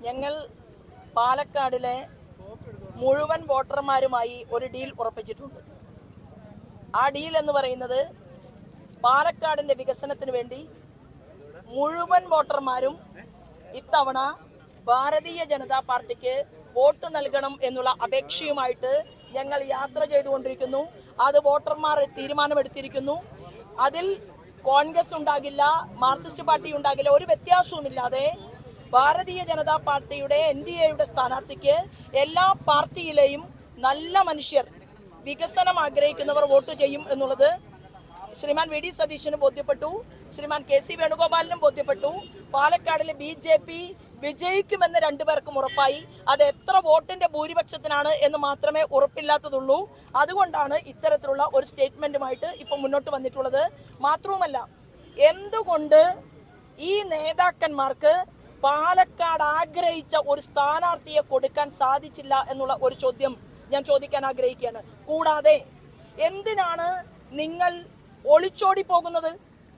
ഞങ്ങൾ പാലക്കാടിലെ മുഴുവൻ വോട്ടർമാരുമായി ഒരു ഡീൽ ഉറപ്പിച്ചിട്ടുണ്ട്. ആ ഡീൽ എന്ന് പറയുന്നത് പാലക്കാടിന്റെ വികസനത്തിന് വേണ്ടി മുഴുവൻ വോട്ടർമാരും ഇത്തവണ ഭാരതീയ ജനതാ പാർട്ടിക്ക് വോട്ട് നൽകണം എന്നുള്ള അപേക്ഷയുമായിട്ട് ഞങ്ങൾ യാത്ര ചെയ്തുകൊണ്ടിരിക്കുന്നു. അത് വോട്ടർമാർ തീരുമാനമെടുത്തിരിക്കുന്നു. അതിൽ കോൺഗ്രസ് ഉണ്ടാകില്ല, മാർക്സിസ്റ്റ് പാർട്ടി ഉണ്ടാകില്ല, ഒരു വ്യത്യാസവുമില്ലാതെ ഭാരതീയ ജനതാ പാർട്ടിയുടെ NDAയുടെ സ്ഥാനാർത്ഥിക്ക് എല്ലാ പാർട്ടിയിലെയും നല്ല മനുഷ്യർ, വികസനം ആഗ്രഹിക്കുന്നവർ വോട്ട് ചെയ്യും എന്നുള്ളത് ശ്രീമാൻ VD സതീശന് ബോധ്യപ്പെട്ടു, ശ്രീമാൻ KC വേണുഗോപാലിനും ബോധ്യപ്പെട്ടു. പാലക്കാടിലെ BJP വിജയിക്കുമെന്ന് രണ്ടുപേർക്കും ഉറപ്പായി. അത് എത്ര വോട്ടിന്റെ ഭൂരിപക്ഷത്തിനാണ് എന്ന് മാത്രമേ ഉറപ്പില്ലാത്തതുള്ളൂ. അതുകൊണ്ടാണ് ഇത്തരത്തിലുള്ള ഒരു സ്റ്റേറ്റ്മെന്റുമായിട്ട് ഇപ്പൊ മുന്നോട്ട് വന്നിട്ടുള്ളത്. മാത്രവുമല്ല, എന്തുകൊണ്ട് ഈ നേതാക്കന്മാർക്ക് പാലക്കാട് ആഗ്രഹിച്ച ഒരു സ്ഥാനാർത്ഥിയെ കൊടുക്കാൻ സാധിച്ചില്ല എന്നുള്ള ഒരു ചോദ്യം ഞാൻ ചോദിക്കാൻ ആഗ്രഹിക്കുകയാണ്. കൂടാതെ എന്തിനാണ് നിങ്ങൾ ഒളിച്ചോടി പോകുന്നത്?